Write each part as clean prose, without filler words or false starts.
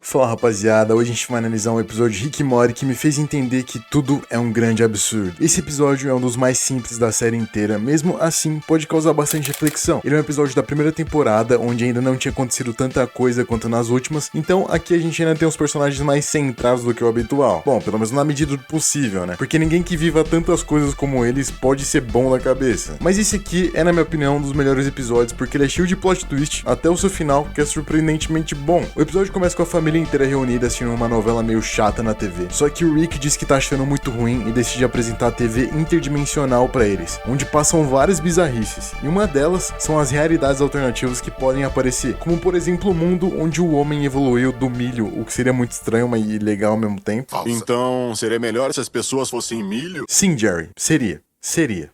Fala rapaziada, hoje a gente vai analisar um episódio de Rick e Morty que me fez entender que tudo é um grande absurdo. Esse episódio é um dos mais simples da série inteira, mesmo assim pode causar bastante reflexão. Ele é um episódio da primeira temporada, onde ainda não tinha acontecido tanta coisa quanto nas últimas, então aqui a gente ainda tem os personagens mais centrados do que o habitual. Bom, pelo menos na medida do possível, né? Porque ninguém que viva tantas coisas como eles pode ser bom da cabeça. Mas esse aqui é, na minha opinião, um dos melhores episódios, porque ele é cheio de plot twist até o seu final, que é surpreendentemente bom. O episódio começa com a família inteira reunida assistindo uma novela meio chata na TV. Só que o Rick diz que tá achando muito ruim e decide apresentar a TV interdimensional pra eles, onde passam várias bizarrices. E uma delas são as realidades alternativas que podem aparecer, como por exemplo o mundo onde o homem evoluiu do milho, o que seria muito estranho, mas legal ao mesmo tempo. Falsa. Então, seria melhor se as pessoas fossem milho? Sim, Jerry, seria.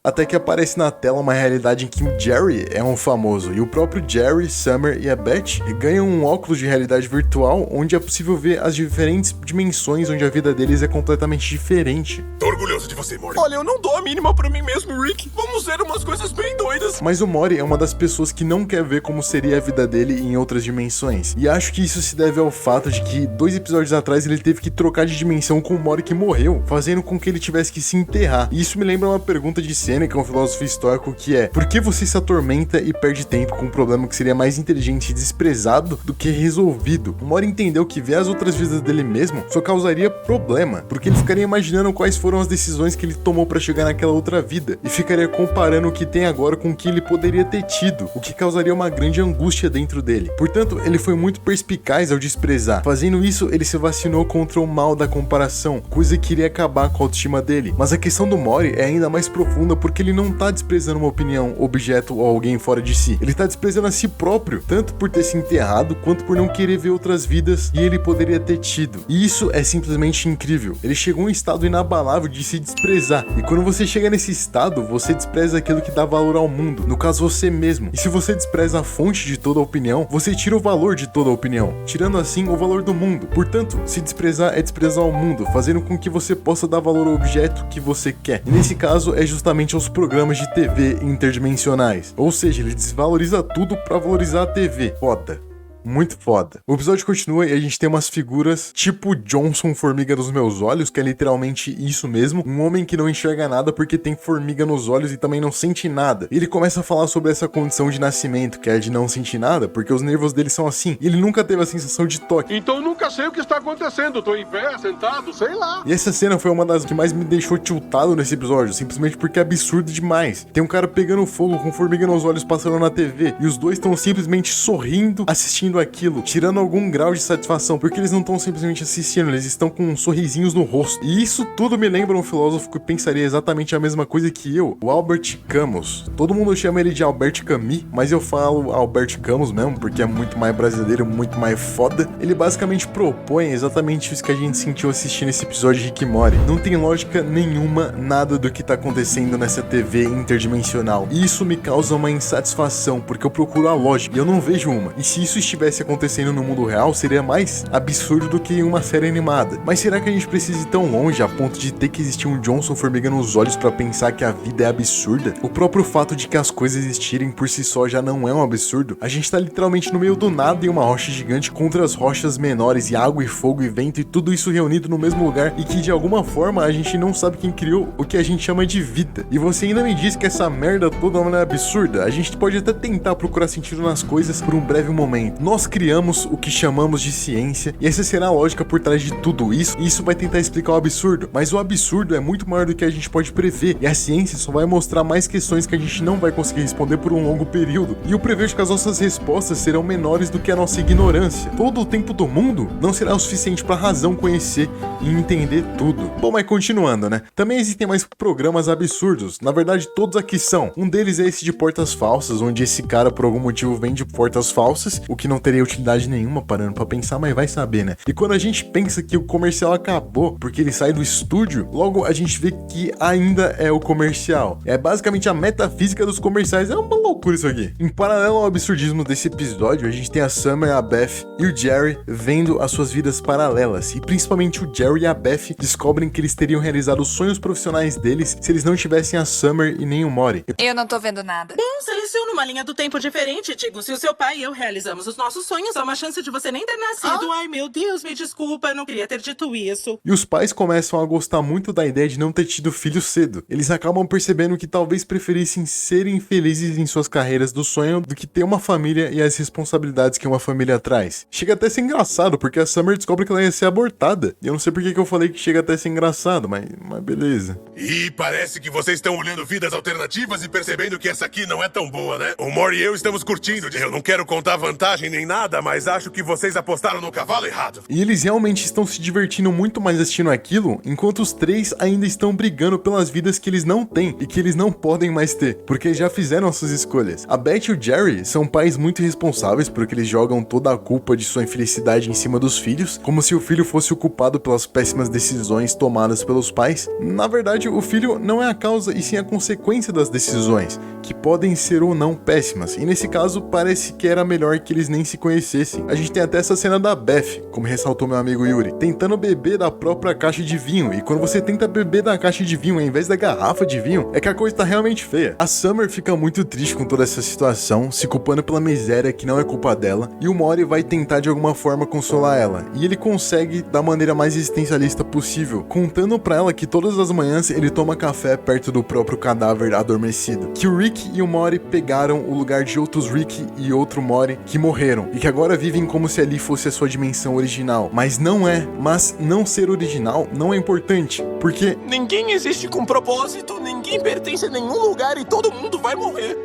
Até que aparece na tela uma realidade em que o Jerry é um famoso, e o próprio Jerry, Summer e a Beth ganham um óculos de realidade virtual onde é possível ver as diferentes dimensões onde a vida deles é completamente diferente. Tô orgulhoso de você, Morty. Olha, eu não dou a mínima pra mim mesmo, Rick. Vamos ver umas coisas bem doidas. Mas o Morty é uma das pessoas que não quer ver como seria a vida dele em outras dimensões. E acho que isso se deve ao fato de que 2 episódios atrás ele teve que trocar de dimensão com o Morty que morreu, fazendo com que ele tivesse que se enterrar. E isso me lembra uma pergunta de Sêneca, um filósofo estoico, que é: por que você se atormenta e perde tempo com um problema que seria mais inteligente e desprezado do que resolvido? O Morty entendeu que ver as outras vidas dele mesmo só causaria problema, porque ele ficaria imaginando quais foram as decisões que ele tomou pra chegar naquela outra vida, e ficaria comparando o que tem agora com o que ele poderia ter tido, o que causaria uma grande angústia dentro dele. Portanto, ele foi muito perspicaz ao desprezar. Fazendo isso, ele se vacinou contra o mal da comparação, coisa que iria acabar com a autoestima dele. Mas a questão do Morty é ainda mais profunda, porque ele não tá desprezando uma opinião, objeto ou alguém fora de si. Ele tá desprezando a si próprio, tanto por ter se enterrado, quanto por não querer ver outras vidas e ele poderia ter tido. E isso é simplesmente incrível. Ele chegou a um estado inabalável de se desprezar. E quando você chega nesse estado, você despreza aquilo que dá valor ao mundo, no caso você mesmo. E se você despreza a fonte de toda a opinião, você tira o valor de toda a opinião, tirando assim o valor do mundo. Portanto, se desprezar é desprezar o mundo, fazendo com que você possa dar valor ao objeto que você quer. E nesse caso é justamente aos programas de TV interdimensionais. Ou seja, ele desvaloriza tudo pra valorizar a TV. Foda. Muito foda. O episódio continua e a gente tem umas figuras tipo Johnson, formiga nos meus olhos, que é literalmente isso mesmo. Um homem que não enxerga nada porque tem formiga nos olhos e também não sente nada. Ele começa a falar sobre essa condição de nascimento, que é de não sentir nada, porque os nervos dele são assim. E ele nunca teve a sensação de toque. Então nunca sei o que está acontecendo. Tô em pé, sentado, sei lá. E essa cena foi uma das que mais me deixou tiltado nesse episódio, simplesmente porque é absurdo demais. Tem um cara pegando fogo com formiga nos olhos passando na TV, e os dois estão simplesmente sorrindo, assistindo aquilo, tirando algum grau de satisfação, porque eles não estão simplesmente assistindo, eles estão com sorrisinhos no rosto. E isso tudo me lembra um filósofo que pensaria exatamente a mesma coisa que eu, o Albert Camus. Todo mundo chama ele de Albert Camus, mas eu falo Albert Camus mesmo, porque é muito mais brasileiro, muito mais foda. Ele basicamente propõe exatamente isso que a gente sentiu assistindo esse episódio de Rick e Morty. Não tem lógica nenhuma, nada do que tá acontecendo nessa TV interdimensional. E isso me causa uma insatisfação, porque eu procuro a lógica e eu não vejo uma. E se isso estivesse acontecendo no mundo real, seria mais absurdo do que em uma série animada. Mas será que a gente precisa ir tão longe a ponto de ter que existir um Johnson formiga nos olhos pra pensar que a vida é absurda? O próprio fato de que as coisas existirem por si só já não é um absurdo. A gente tá literalmente no meio do nada em uma rocha gigante contra as rochas menores, e água e fogo e vento e tudo isso reunido no mesmo lugar, e que de alguma forma a gente não sabe quem criou o que a gente chama de vida. E você ainda me diz que essa merda toda não é absurda? A gente pode até tentar procurar sentido nas coisas por um breve momento. Nós criamos o que chamamos de ciência, e essa será a lógica por trás de tudo isso, e isso vai tentar explicar o absurdo, mas o absurdo é muito maior do que a gente pode prever, e a ciência só vai mostrar mais questões que a gente não vai conseguir responder por um longo período, e eu prevejo que as nossas respostas serão menores do que a nossa ignorância. Todo o tempo do mundo não será o suficiente para a razão conhecer e entender tudo. Bom, mas continuando, né? Também existem mais programas absurdos, na verdade todos aqui são. Um deles é esse de portas falsas, onde esse cara por algum motivo vende portas falsas, o que não teria utilidade nenhuma parando pra pensar, mas vai saber, né? E quando a gente pensa que o comercial acabou porque ele sai do estúdio, logo a gente vê que ainda é o comercial. É basicamente a metafísica dos comerciais. É uma loucura isso aqui. Em paralelo ao absurdismo desse episódio, a gente tem a Summer, a Beth e o Jerry vendo as suas vidas paralelas. E principalmente o Jerry e a Beth descobrem que eles teriam realizado os sonhos profissionais deles se eles não tivessem a Summer e nem o Morty. Eu não tô vendo nada. Bom, se eles apareceu numa linha do tempo diferente. Digo, se o seu pai e eu realizamos os nossos sonhos, há uma chance de você nem ter nascido. Ai, meu Deus, me desculpa, eu não queria ter dito isso. E os pais começam a gostar muito da ideia de não ter tido filho cedo. Eles acabam percebendo que talvez preferissem serem felizes em suas carreiras do sonho do que ter uma família e as responsabilidades que uma família traz. Chega até a ser engraçado, porque a Summer descobre que ela ia ser abortada. E eu não sei por que eu falei que chega até a ser engraçado, mas beleza. E parece que vocês estão olhando vidas alternativas e percebendo que essa aqui não é tão boa, né? O Mori e eu estamos curtindo. Eu não quero contar vantagem nem nada, mas acho que vocês apostaram no cavalo errado. E eles realmente estão se divertindo muito mais assistindo aquilo, enquanto os três ainda estão brigando pelas vidas que eles não têm e que eles não podem mais ter, porque já fizeram as suas escolhas. A Beth e o Jerry são pais muito irresponsáveis porque eles jogam toda a culpa de sua infelicidade em cima dos filhos, como se o filho fosse o culpado pelas péssimas decisões tomadas pelos pais. Na verdade, o filho não é a causa e sim a consequência das decisões, que podem ser ou não péssimas, e nesse caso parece que era melhor que eles nem se conhecessem. A gente tem até essa cena da Beth, como ressaltou meu amigo Yuri, tentando beber da própria caixa de vinho, e quando você tenta beber da caixa de vinho em vez da garrafa de vinho, é que a coisa tá realmente feia. A Summer fica muito triste com toda essa situação, se culpando pela miséria que não é culpa dela, e o Mori vai tentar de alguma forma consolar ela, e ele consegue da maneira mais existencialista possível, contando pra ela que todas as manhãs ele toma café perto do próprio cadáver adormecido, que o Rick e o Mori pegaram o lugar de outros Rick e outro Mori que morreram, e que agora vivem como se ali fosse a sua dimensão original, mas não é. Mas não ser original não é importante, porque Ninguém existe com propósito, ninguém pertence a nenhum lugar e todo mundo vai morrer.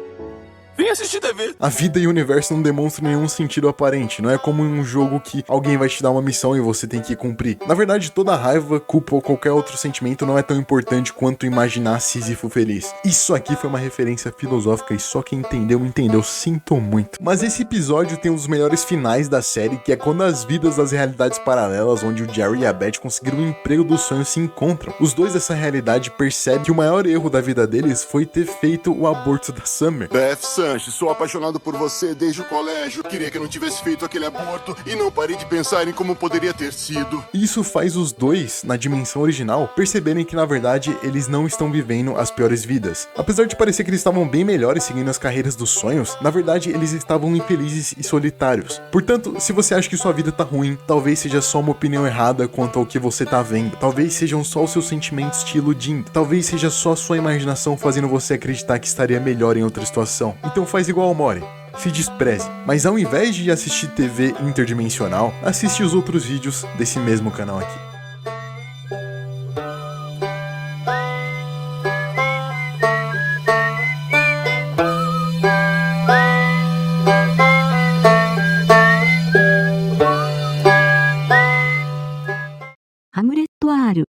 Vem assistir TV. a vida e o universo não demonstram nenhum sentido aparente. Não é como em um jogo que alguém vai te dar uma missão e você tem que cumprir. Na verdade, toda raiva, culpa ou qualquer outro sentimento não é tão importante quanto imaginar Sísifo feliz. Isso aqui foi uma referência filosófica e só quem entendeu, entendeu. Sinto muito. Mas esse episódio tem um dos melhores finais da série, que é quando as vidas das realidades paralelas, onde o Jerry e a Beth conseguiram o emprego dos sonhos, se encontram. Os dois dessa realidade percebem que o maior erro da vida deles foi ter feito o aborto da Summer. Beth Sanches, sou apaixonado por você desde o colégio. Queria que eu não tivesse feito aquele aborto e não parei de pensar em como poderia ter sido. Isso faz os dois, na dimensão original, perceberem que na verdade eles não estão vivendo as piores vidas. Apesar de parecer que eles estavam bem melhores seguindo as carreiras dos sonhos, na verdade eles estavam infelizes e solitários. Portanto, se você acha que sua vida tá ruim, talvez seja só uma opinião errada quanto ao que você tá vendo. Talvez sejam só os seus sentimentos te iludindo. Talvez seja só sua imaginação fazendo você acreditar que estaria melhor em outra situação. Então faz igual ao Mori. Se despreze, mas ao invés de assistir TV interdimensional, assiste os outros vídeos desse mesmo canal aqui.ハムレット R